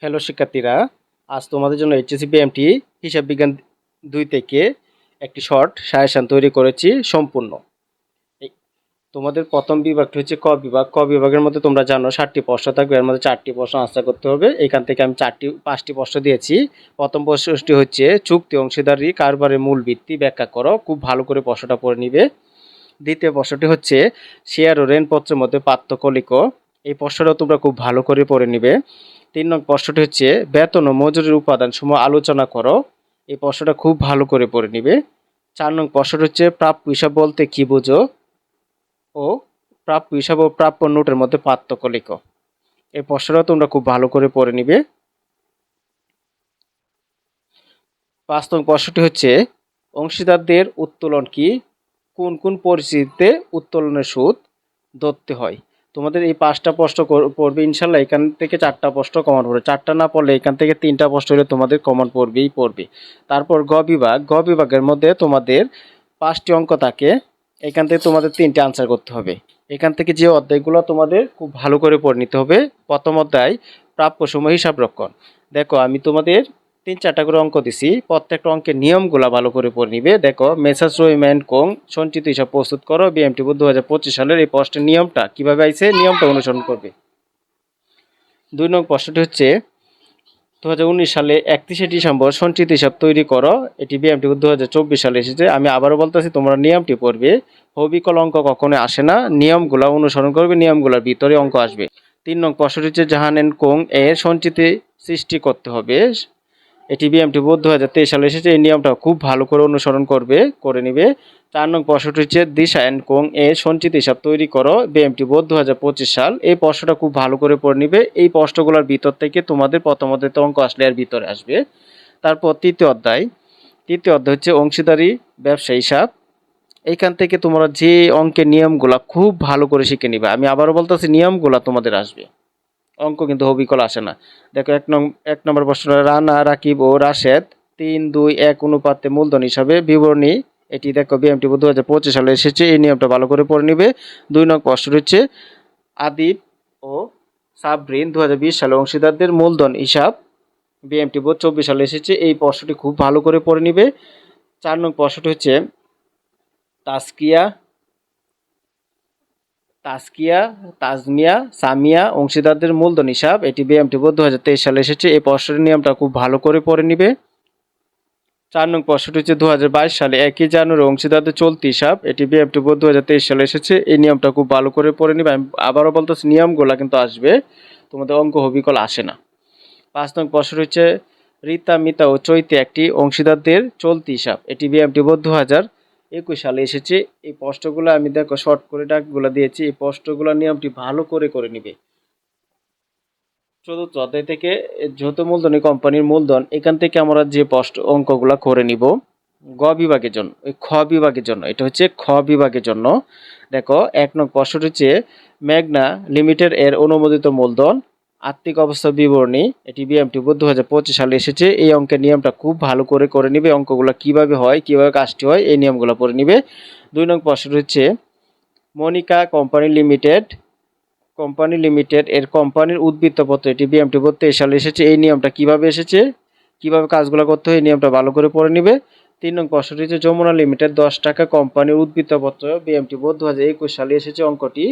Hello শিক্ষার্থীরা, আজ তোমাদের জন্য এইচএসসি বিএমটি হিসাব বিজ্ঞান 2 থেকে একটি শর্ট সাজেশন তৈরি করেছি সম্পূর্ণ। তোমাদের প্রথম বিভাগটি হচ্ছে ক বিভাগ। ক বিভাগের মধ্যে তোমরা জানো 7টি প্রশ্ন থাকবে, এর মধ্যে 4টি প্রশ্ন আনসার করতে হবে। এখান থেকে আমি 5টি প্রশ্ন দিয়েছি। প্রথম প্রশ্নটি হচ্ছে চুক্তি অংশীদারি কারবারের মূল ভিত্তি ব্যাখ্যা করো। খুব ভালো করে প্রশ্নটা পড়ে নিবে। দ্বিতীয় প্রশ্নটি হচ্ছে শেয়ার ও ঋণপত্রের মধ্যে পার্থক্য লিখো। এই প্রশ্নটাও তোমরা খুব ভালো করে পড়ে নিবে। 3 নং প্রশ্নটি হচ্ছে বেতন ও মজুরির উপাদানসমূহ আলোচনা করো। এই প্রশ্নটা খুব ভালো করে পড়ে নিবে। 4 নং প্রশ্নটি হচ্ছে প্রাপ্য হিসাব বলতে কি বোঝো ও প্রাপ্য হিসাব ও প্রাপ্য নোটের মধ্যে পার্থক্য লিখো। এই প্রশ্নটাও তোমরা খুব ভালো করে পড়ে নিবে। 5 নং প্রশ্নটি হচ্ছে অংশীদারদের উত্তোলন কি, কোন কোন পরিস্থিতিতে উত্তোলনের সুদ ধরতে হয়। তোমাদের এই 5টা প্রশ্ন পড়বে ইনশাল্লাহ। এখান থেকে 4টা প্রশ্ন কমন পড়বে, 4টা না পড়লে এখান থেকে 3টা প্রশ্ন হলে তোমাদের কমন পড়বে। তারপর গ বিভাগের মধ্যে তোমাদের 5টি অঙ্ক থাকে। এখান থেকে তোমাদের 3টে আনসার করতে হবে। এখান থেকে যে অধ্যায়গুলো তোমাদের খুব ভালো করে পড়ে নিতে হবে। প্রথম অধ্যায় প্রাপ্য সময় হিসাব রক্ষণ। দেখো আমি তোমাদের 3-4টা করে অঙ্ক দিছি, প্রত্যেকটা অঙ্কের নিয়মগুলো ভালো করে পড়ে নিবে। দেখো মেসার্স রহিম অ্যান্ড কোং সঞ্চিত হিসাব প্রস্তুত করো বিএমটি 2025 সালের এই প্রশ্নের নিয়মটা কিভাবে আইছে, নিয়মটা অনুসরণ করবে। 2 নং প্রশ্নটি হচ্ছে 2019 সালে 31শে ডিসেম্বর সঞ্চিত হিসাব তৈরি করো। এটি বিএমটি 2024 সালে এসেছে। আমি আবারও বলতেছি, তোমরা নিয়মটি পড়বে। হবিকল অঙ্ক কখনো আসে না, নিয়মগুলো অনুসরণ করবে, নিয়মগুলোর ভিতরে অঙ্ক আসবে। 3 নং প্রশ্নটি হচ্ছে জাহান অ্যান্ড কোং এর সঞ্চিতি সৃষ্টি করতে হবে। এটি বিএমটি 2023 সালে এসেছে। এই নিয়মটা খুব ভালো করে অনুসরণ করে নিবে। 4 নং প্রশ্নটি হচ্ছে দিশা অ্যান্ড কোং এর সঞ্চিত হিসাব তৈরি করো বিএমটি 2025 সাল। এই প্রশ্নটা খুব ভালো করে পড়ে নিবে। এই প্রশ্নগুলোর ভিতর থেকে তোমাদের প্রথম অধ্যায়তে অঙ্ক আসলে এর ভিতরে আসবে। তারপর তৃতীয় অধ্যায় হচ্ছে অংশীদারি ব্যবসা হিসাব। এইখান থেকে তোমরা যে অঙ্কের নিয়মগুলা খুব ভালো করে শিখে নিবে। আমি আবারও বলতেছি, নিয়মগুলা তোমাদের আসবে, অঙ্ক কিন্তু হবিকল আসে না। দেখো 1 নম্বর প্রশ্ন রানা রাকিব ও রাশেদ 3-2-1 অনুপাতে মূলধন হিসাবে বিবরণী। এটি দেখো বিএমটি 2025 সালে এসেছে। এই নিয়মটা ভালো করে পড়ে নিবে। 2 নং প্রশ্ন হচ্ছে আদিব ও সাবরিন 2020 সালে অংশীদারদের মূলধন হিসাব বিএমটি 2024 সালে এসেছে। এই প্রশ্নটি খুব ভালো করে পড়ে নিবে। 4 নং প্রশ্নটি হচ্ছে তাজমিয়া সামিয়া অংশীদারদের মূলধন হিসাব। এটি বিএমটি 2023 সালে এসেছে। এই প্রশ্নের নিয়মটা খুব ভালো করে পড়ে নিবে। 4 নং প্রশ্নটি হচ্ছে 2022 সালে 1 জানুয়ারি অংশীদারদের চলতি হিসাব। এটি বিএমটি 2023 সালে এসেছে। এই নিয়মটা খুব ভালো করে পড়ে নিবে। আমি আবারও বলতেছি, নিয়মগুলো কিন্তু আসবে, তোমাদের অঙ্ক হবিকল আসে না। 5 নং প্রশ্নটি হচ্ছে রীতা মিতা ও চৈতি একটি অংশীদারদের চলতি হিসাব। এটি বিএমটি 2021 সালে এসেছে। এই প্রশ্নগুলো আমি দেখো শর্ট করে ডাকগুলো দিয়েছি। এই প্রশ্নগুলো নিয়মটি ভালো করে নিবে। চতুর্থ অধ্যায় থেকে যৌথ মূলধনী কোম্পানির মূলধন, এখান থেকে আমরা যে অঙ্কগুলো করে নিব গ বিভাগের জন্য। ওই খ বিভাগের জন্য, এটা হচ্ছে খ বিভাগের জন্য। দেখো 1 নং প্রশ্নটি হচ্ছে মেঘনা লিমিটেড এর অনুমোদিত মূলধন আর্থিক অবস্থা বিবরণী। এটি বিএমটি 2025 সালে এসেছে। এই অঙ্কের নিয়মটা খুব ভালো করে নিবে। অঙ্কগুলো কিভাবে হয়, কিভাবে কাজটি হয়, এই নিয়মগুলো পড়ে নিবে। 2 নং প্রশ্নটি হচ্ছে মনিকা কোম্পানি লিমিটেড এর কোম্পানির উদ্বৃত্তপত্র। এটি বিএমটি 23 সালে এসেছে। এই নিয়মটা কিভাবে এসেছে, কিভাবে কাজগুলো করতে হয়, এই নিয়মটা ভালো করে পড়ে নিবে। 3 নং প্রশ্নটি হচ্ছে যমুনা লিমিটেড 10 টাকা কোম্পানির উদ্বৃত্তপত্র বিএমটি 2021 সালে এসেছে অঙ্কটি।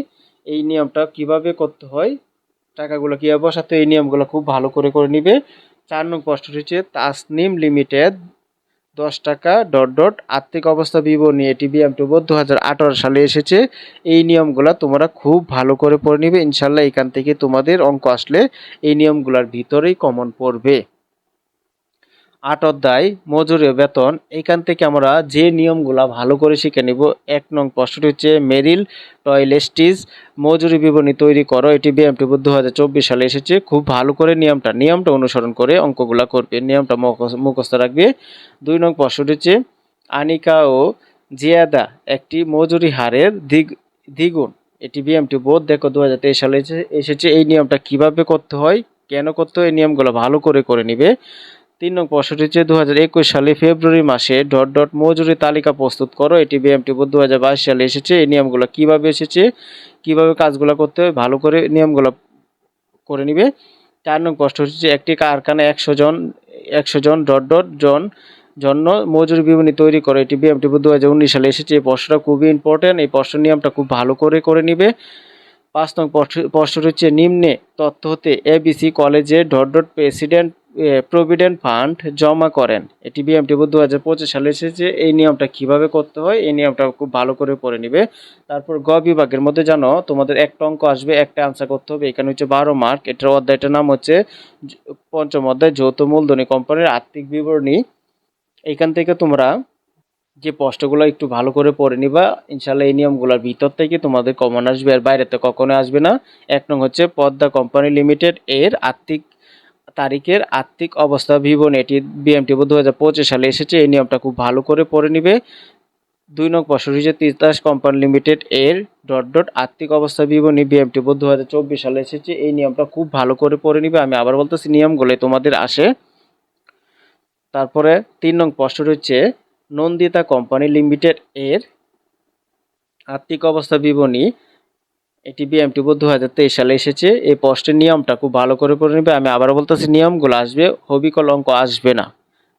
এই নিয়মটা কিভাবে করতে হয়, টাকাগুলো কিভাবে বসাতে, এই নিয়মগুলো খুব ভালো করে নিবে। 4 নং প্রশ্নটি হচ্ছে তাসনিম লিমিটেড 10 টাকা আর্থিক অবস্থা বিবরণী। এটি বিএমটি 2018 সালে এসেছে। এই নিয়মগুলা তোমরা খুব ভালো করে পড়ে নিবে ইনশাল্লাহ। এখান থেকে তোমাদের অঙ্ক আসলে এই নিয়মগুলোর ভিতরেই কমন পড়বে। 8 অধ্যায় মজুরি ও বেতন। এখান থেকে আমরা যে নিয়মগুলা ভালো করে শিখে নিব। 1 নং প্রশ্নটি হচ্ছে মেরিল টয়লেস্টিজ মজুরি বিবরণী তৈরি করো। এটি বিএমটি 2024 সালে এসেছে। খুব ভালো করে নিয়মটা অনুসরণ করে অঙ্কগুলা করবে, নিয়মটা মুখস্থ রাখবে। 2 নং প্রশ্নটি হচ্ছে আনিকা ও জিয়াদা একটি মজুরি হারের দ্বিগুণ। এটি বিএমটি বোধ দেখো 2023 সালে এসেছে। এই নিয়মটা কিভাবে করতে হয়, কেন করতে হয়, এই নিয়মগুলো ভালো করে নিবে। 3 নং প্রশ্নটি হচ্ছে 2021 সালে ফেব্রুয়ারি মাসে মজুরি তালিকা প্রস্তুত করো। এটি বিএমটি 2022 সালে এসেছে। এই নিয়মগুলো কিভাবে এসেছে, কিভাবে কাজগুলো করতে হয়, ভালো করে নিয়মগুলো করে নিবে। 4 নং প্রশ্ন হচ্ছে একটি কারখানা 100 জন জন্য মজুরি বিবরণী তৈরি করে। এটি বিএমটিবি 2019 সালে এসেছে। এই প্রশ্নটা খুবই ইম্পর্টেন্ট। এই প্রশ্নের নিয়মটা খুব ভালো করে নিবে। 5 নং প্রশ্ন হচ্ছে নিম্নে তথ্য হতে এবিসি কলেজে প্রেসিডেন্ট প্রভিডেন্ট ফান্ড জমা করেন। এটি বিএমটিবি 2025 সালে এসেছে। এই নিয়মটা কিভাবে করতে হয় এই নিয়মটা খুব ভালো করে পড়ে নিবে। তারপর গ বিভাগের মধ্যে জানো তোমাদের একটা অঙ্ক আসবে, একটা আনসার করতে হবে। এখানে হচ্ছে 12 মার্ক। এটার অধ্যায়টার নাম হচ্ছে পঞ্চম অধ্যায় যৌথ মূলধনী কোম্পানির আর্থিক বিবরণী। এইখান থেকে তোমরা যে প্রশ্নগুলো একটু ভালো করে পড়ে নিবা, ইনশাল্লাহ এই নিয়মগুলোর ভিতর থেকে তোমাদের কমন আসবে, আর বাইরেতে কখনো আসবে না। 1 নং হচ্ছে পদ্মা কোম্পানি লিমিটেড এর তারিখের আর্থিক অবস্থা বিবরণী। এটি বিএমটিবি 2025 সালে এসেছে। এই নিয়মটা খুব ভালো করে পড়ে নিবে। 2 নং প্রশ্ন হচ্ছে তিতাস কোম্পানি লিমিটেড এর আর্থিক অবস্থা বিবরণী বিএমটিবি 2024 সালে এসেছে। এই নিয়মটা খুব ভালো করে পড়ে নিবে। আমি আবার বলতেছি নিয়মগুলো তোমাদের আসে। তারপরে 3 নং প্রশ্ন হচ্ছে নন্দিতা কোম্পানি লিমিটেড এর আর্থিক অবস্থা বিবরণী। এটি বিএমটিবি 2023 সালে এসেছে। এই প্রশ্নের নিয়মটা খুব ভালো করে পড়ে নিবে। আমি আবারও বলতেছি নিয়মগুলো আসবে, হবিকল অঙ্ক আসবে না।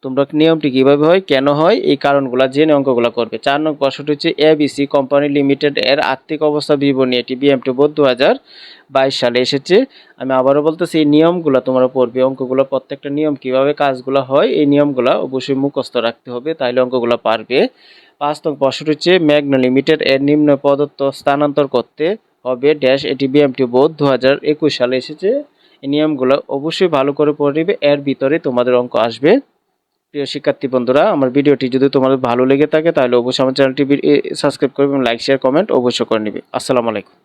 তোমরা নিয়মটি কিভাবে হয়, কেন হয়, এই কারণগুলো জেনে অঙ্কগুলো করবে। 4 নং প্রশ্নটি হচ্ছে এবিসি কোম্পানি লিমিটেড এর আর্থিক অবস্থা বিবরণী। এটি বিএমটিবি 2022 সালে এসেছে। আমি আবারও বলতেছি এই নিয়মগুলো তোমরা পড়বে। অঙ্কগুলো প্রত্যেকটা নিয়ম কিভাবে কাজগুলো হয় এই নিয়মগুলো অবশ্যই মুখস্থ রাখতে হবে, তাইলে অঙ্কগুলো পারবে। 5 নং প্রশ্নটি হচ্ছে ম্যাগনা লিমিটেড এর নিম্ন পদার্থ স্থানান্তর করতে হবে ড্যাশ। এটি বিএমটিবি 2021 সালে এসেছে। এই নিয়মগুলো অবশ্যই ভালো করে পড়ে নিবে, এর ভিতরে তোমাদের অঙ্ক আসবে। প্রিয় শিক্ষার্থী বন্ধুরা, আমার ভিডিওটি যদি তোমাদের ভালো লেগে থাকে তাহলে অবশ্যই আমার চ্যানেলটি সাবস্ক্রাইব করবে এবং লাইক শেয়ার কমেন্ট অবশ্যই করে নিবে। আসসালামু আলাইকুম।